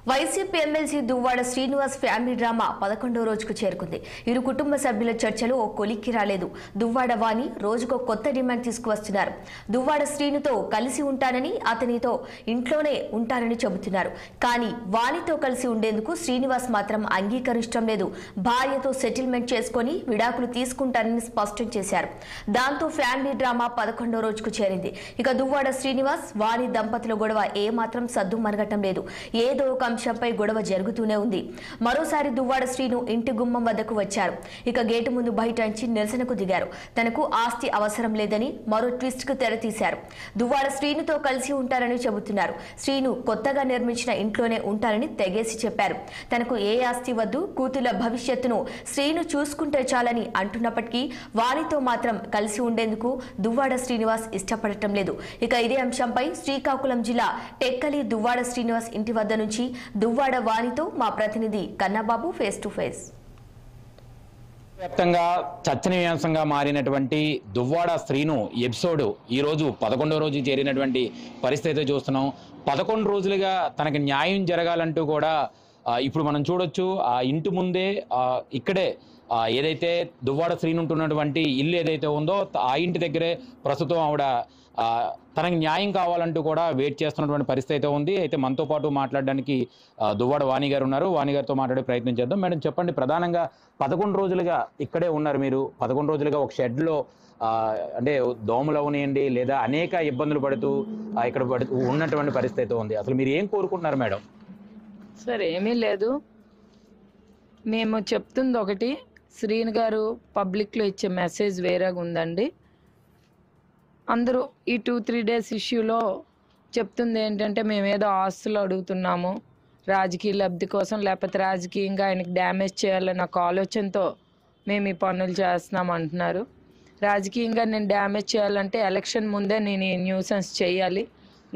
YCP MLC Duvvada Srinivas family drama 11వ రోజుకు చేరుకుంది. ఇరు కుటుంబ సభ్యుల చర్చలు ఓ కొలిక్కి రాలేదు. దువ్వాడ వాణి రోజుకో కొత్త డిమాండ్ తీసుకువస్తున్నారు. దువ్వాడ శ్రీనుతో కలిసి ఉంటానని, అతనితో ఇంట్లోనే ఉంటానని చెబుతున్నారు. కానీ వాణితో కలిసి ఉండేందుకు శ్రీనివాస్ మాత్రం అంగీకరించడం లేదు. భార్యతో సెటిల్మెంట్ చేసుకుని విడాకులు తీసుకుంటానని స్పష్టం చేశారు. దాంతో ఫ్యామిలీ డ్రామా 11వ రోజుకు చేరింది. ఇక దువ్వాడ శ్రీనివాస్ వాణి దంపతుల గొడవ ఏమాత్రం సద్దు మరగటం లేదు. ఏదో ఒక అంశంపై గొడవ జరుగుతూనే ఉంది. మరోసారి దువ్వాడ శ్రీను ఇంటి గుమ్మం వద్దకు వచ్చారు. ఇక గేటు ముందు బైఠాయించి నిరసనకు దిగారు. తనకు ఆస్తి అవసరం లేదని మరో ట్విస్ట్ కు తెరతీశారు. దువ్వాడ శ్రీనుతో కలిసి ఉంటారని చెబుతున్నారు. శ్రీను కొత్తగా నిర్మించిన ఇంట్లోనే ఉంటారని తెగేసి చెప్పారు. తనకు ఏ ఆస్తి వద్దు, కూతుళ్ల భవిష్యత్తును శ్రీను చూసుకుంటే చాలని అంటున్నప్పటికీ వారితో మాత్రం కలిసి ఉండేందుకు దువ్వాడ శ్రీనివాస్ ఇష్టపడటం లేదు. ఇక ఇదే అంశంపై శ్రీకాకుళం జిల్లా టెక్కలి దువ్వాడ శ్రీనివాస్ ఇంటి వద్ద నుంచి దువ్వాడ వాణితో మా ప్రతినిధి కన్నబాబు ఫేస్ టు ఫేస్. వ్యాప్తంగా చర్చనీయాంశంగా మారినటువంటి దువ్వాడ శ్రీను ఎపిసోడ్ ఈ రోజు 11వ రోజు చేరినటువంటి పరిస్థితి చూస్తున్నాం. 11 రోజులుగా తనకి న్యాయం జరగాలంటూ కూడా ఇప్పుడు మనం చూడొచ్చు. ఆ ఇంటి ముందే ఇక్కడే ఏదైతే దువ్వాడ శ్రీను ఉంటున్నటువంటి ఇల్లు ఏదైతే ఉందో ఆ ఇంటి దగ్గరే ప్రస్తుతం ఆవిడ తనకి న్యాయం కావాలంటూ కూడా వెయిట్ చేస్తున్నటువంటి పరిస్థితి అయితే ఉంది. అయితే మనతో పాటు మాట్లాడడానికి దువ్వాడ వాణి గారు ఉన్నారు. వాణి గారితో మాట్లాడే ప్రయత్నం చేద్దాం. మేడం చెప్పండి, ప్రధానంగా 11 రోజులుగా ఇక్కడే ఉన్నారు మీరు. 11 రోజులుగా ఒక షెడ్లో అంటే దోమలు అవనియండి లేదా అనేక ఇబ్బందులు పడుతూ ఇక్కడ ఉన్నటువంటి పరిస్థితి అయితే ఉంది. అసలు మీరు ఏం కోరుకుంటున్నారు మేడం? సార్ ఏమీ లేదు, మేము చెప్తుంది ఒకటి. శ్రీను గారు పబ్లిక్లో ఇచ్చే మెసేజ్ వేరేగా ఉందండి. అందరూ ఈ 2-3 డేస్ ఇష్యూలో చెప్తుంది ఏంటంటే మేమేదో ఆస్తులు అడుగుతున్నాము రాజకీయ లబ్ధి కోసం, లేకపోతే రాజకీయంగా ఆయనకి డ్యామేజ్ చేయాలన్న ఒక ఆలోచనతో మేము ఈ పనులు చేస్తున్నాం అంటున్నారు. రాజకీయంగా నేను డ్యామేజ్ చేయాలంటే ఎలక్షన్ ముందే నేను ఈ న్యూసెన్స్ చేయాలి,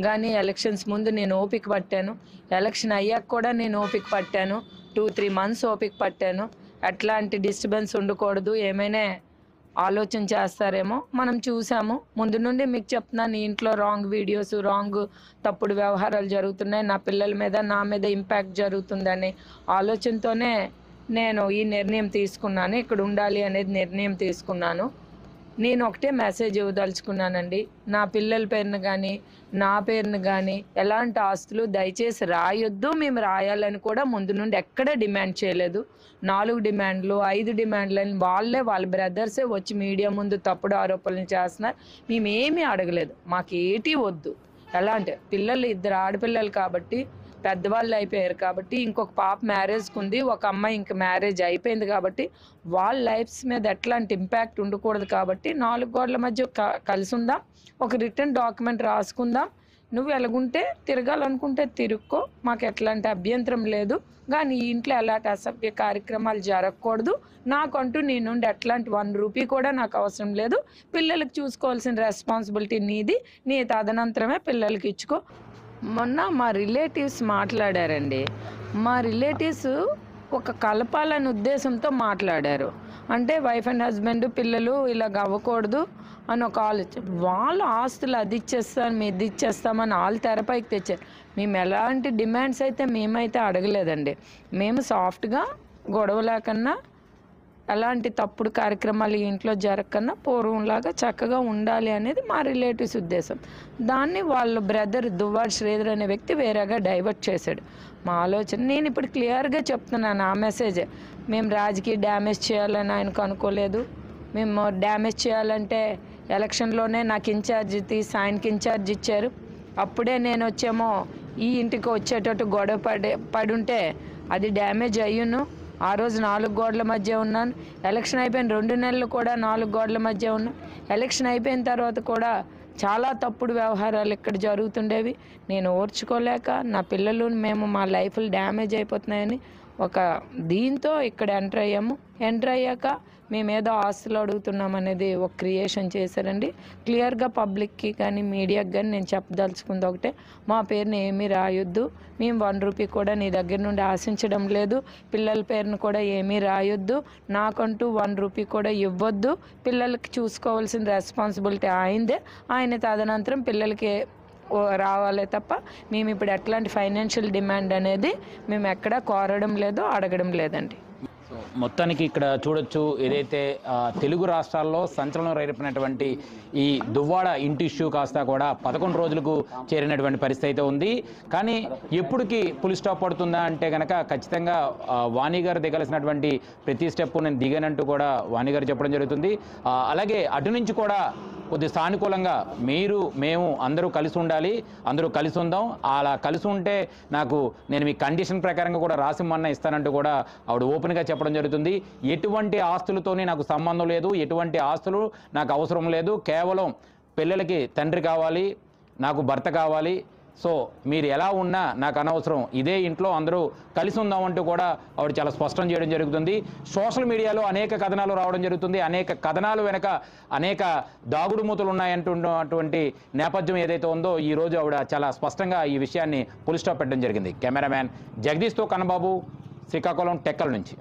కానీ ఎలక్షన్స్ ముందు నేను ఓపిక పట్టాను. ఎలక్షన్ అయ్యాక కూడా నేను ఓపిక పట్టాను. 2-3 మంత్స్ ఓపిక పట్టాను. ఎట్లాంటి డిస్టర్బెన్స్ ఉండకూడదు, ఏమైనా ఆలోచన చేస్తారేమో మనం చూసాము. ముందు నుండి మీకు చెప్తున్నాను, ఇంట్లో రాంగ్ వీడియోస్, రాంగ్ తప్పుడు వ్యవహారాలు జరుగుతున్నాయి, నా పిల్లల మీద నా మీద ఇంపాక్ట్ జరుగుతుందనే ఆలోచనతోనే నేను ఈ నిర్ణయం తీసుకున్నాను. ఇక్కడ ఉండాలి అనేది నిర్ణయం తీసుకున్నాను. నేను ఒకటే మెసేజ్ ఇవ్వదలుచుకున్నానండి. నా పిల్లల పేరును కానీ నా పేరును కానీ ఎలాంటి ఆస్తులు దయచేసి రాయొద్దు. మేము రాయాలని కూడా ముందు నుండి ఎక్కడ డిమాండ్ చేయలేదు. 4 డిమాండ్లు 5 డిమాండ్లు అని వాళ్ళ బ్రదర్సే వచ్చి మీడియా ముందు తప్పుడు ఆరోపణలు చేస్తున్నారు. మేమేమీ అడగలేదు, మాకు ఏటీ వద్దు. ఎలా అంటే పిల్లలు 2 ఆడపిల్లలు కాబట్టి పెద్దవాళ్ళు అయిపోయారు కాబట్టి, ఇంకొక పాప మ్యారేజ్కి ఉంది, ఒక అమ్మాయి ఇంక మ్యారేజ్ అయిపోయింది కాబట్టి వాళ్ళ లైఫ్స్ మీద ఎట్లాంటి ఇంపాక్ట్ ఉండకూడదు కాబట్టి 4 గోడల మధ్య కలిసి ఉందాం, ఒక రిటర్న్ డాక్యుమెంట్ రాసుకుందాం. నువ్వు ఎలాగుంటే తిరగాలనుకుంటే తిరుక్కో, మాకు ఎట్లాంటి అభ్యంతరం లేదు, కానీ ఈ ఇంట్లో ఎలాంటి అసభ్య కార్యక్రమాలు జరగకూడదు. నాకంటూ నీ నుండి ఎట్లాంటి 1 రూపీ కూడా నాకు అవసరం లేదు. పిల్లలకు చూసుకోవాల్సిన రెస్పాన్సిబిలిటీ నీది, నీ తదనంతరమే పిల్లలకి ఇచ్చుకో. మొన్న మా రిలేటివ్స్ మాట్లాడారండి. మా రిలేటివ్స్ ఒక కలపాలని ఉద్దేశంతో మాట్లాడారు. అంటే వైఫ్ అండ్ హస్బెండ్ పిల్లలు ఇలాగ అవ్వకూడదు అని ఒక ఆలోచన. వాళ్ళు ఆస్తులు అది ఇచ్చేస్తాను మేము ఇది ఇచ్చేస్తామని వాళ్ళు తెరపైకి తెచ్చారు. మేము ఎలాంటి డిమాండ్స్ అయితే మేమైతే అడగలేదండి. మేము సాఫ్ట్గా గొడవ లేకన్నా ఎలాంటి తప్పుడు కార్యక్రమాలు ఇంట్లో జరగకన్నా పూర్వంలాగా చక్కగా ఉండాలి అనేది మా రిలేటివ్స్ ఉద్దేశం. దాన్ని వాళ్ళ బ్రదర్ దువ్వాడ శ్రీధర్ అనే వ్యక్తి వేరేగా డైవర్ట్ చేశాడు. మా ఆలోచన నేను ఇప్పుడు క్లియర్గా చెప్తున్నాను, ఆ మెసేజే. మేము రాజకీయ డ్యామేజ్ చేయాలని ఆయనకు అనుకోలేదు. మేము డ్యామేజ్ చేయాలంటే ఎలక్షన్లోనే నాకు ఇన్ఛార్జ్ తీసి ఆయనకి ఇన్ఛార్జ్ ఇచ్చారు. అప్పుడే నేను వచ్చేమో ఈ ఇంటికి వచ్చేటట్టు గొడవ పడుంటే అది డ్యామేజ్ అయ్యును. ఆ రోజు 4 గోడల మధ్య ఉన్నాను. ఎలక్షన్ అయిపోయిన 2 నెలలు కూడా 4 గోడల మధ్య ఉన్నాను. ఎలక్షన్ అయిపోయిన తర్వాత కూడా చాలా తప్పుడు వ్యవహారాలు ఇక్కడ జరుగుతుండేవి. నేను ఓర్చుకోలేక నా పిల్లలు మేము మా లైఫ్లు డ్యామేజ్ అయిపోతున్నాయని ఒక దీంతో ఇక్కడ ఎంటర్ అయ్యాము. ఎంటర్ అయ్యాక మేమేదో ఆస్తులు అడుగుతున్నాం అనేది ఒక క్రియేషన్ చేశారండి. క్లియర్గా పబ్లిక్కి కానీ మీడియాకి కానీ నేను చెప్పదలుచుకుంది ఒకటే, మా పేరుని ఏమీ రాయొద్దు. మేము 1 రూపీ కూడా నీ దగ్గర నుండి ఆశించడం లేదు. పిల్లల పేరును కూడా ఏమీ రాయొద్దు. నాకంటూ 1 రూపీ కూడా ఇవ్వద్దు. పిల్లలకి చూసుకోవాల్సిన రెస్పాన్సిబిలిటీ ఆయనదే. ఆయన తదనంతరం పిల్లలకి రావాలే తప్ప మేము ఇప్పుడు ఎట్లాంటి ఫైనాన్షియల్ డిమాండ్ అనేది మేము ఎక్కడా కోరడం లేదు, అడగడం లేదండి. మొత్తానికి ఇక్కడ చూడొచ్చు, ఏదైతే తెలుగు రాష్ట్రాల్లో సంచలనం రేపినటువంటి ఈ దువ్వాడ ఇంటి ఇష్యూ కాస్త కూడా 11 రోజులకు చేరినటువంటి పరిస్థితి అయితే ఉంది. కానీ ఎప్పటికి పులి స్టాప్ పడుతుందా అంటే కనుక ఖచ్చితంగా వాణి గారు దిగాల్సినటువంటి ప్రతి స్టెప్ నేను దిగానంటూ కూడా వాణి గారు చెప్పడం జరుగుతుంది. అలాగే అటు నుంచి కూడా కొద్ది సానుకూలంగా మేము అందరూ కలిసి ఉండాలి, అందరూ కలిసి ఉందాం, అలా కలిసి ఉంటే నేను మీ కండిషన్ ప్రకారంగా కూడా రాసి మన్నా ఇస్తానంటూ కూడా ఆవిడ ఓపెన్గా చెప్పడం జరుగుతుంది. ఎటువంటి ఆస్తులతోనే నాకు సంబంధం లేదు, ఎటువంటి ఆస్తులు నాకు అవసరం లేదు, కేవలం పిల్లలకి తండ్రి కావాలి, నాకు భర్త కావాలి, సో మీరు ఎలా ఉన్నా నాకు అనవసరం, ఇదే ఇంట్లో అందరూ కలిసి ఉందామంటూ కూడా ఆవిడ చాలా స్పష్టం చేయడం జరుగుతుంది. సోషల్ మీడియాలో అనేక కథనాలు రావడం జరుగుతుంది. అనేక కథనాలు వెనక అనేక దాగుడు మూతలు ఉన్నాయంటున్నటువంటి నేపథ్యం ఏదైతే ఉందో ఈరోజు ఆవిడ చాలా స్పష్టంగా ఈ విషయాన్ని పులి స్టాప్ పెట్టడం జరిగింది. కెమెరామ్యాన్ జగదీష్తో కన్నబాబు, శ్రీకాకుళం టెక్కల్ నుంచి.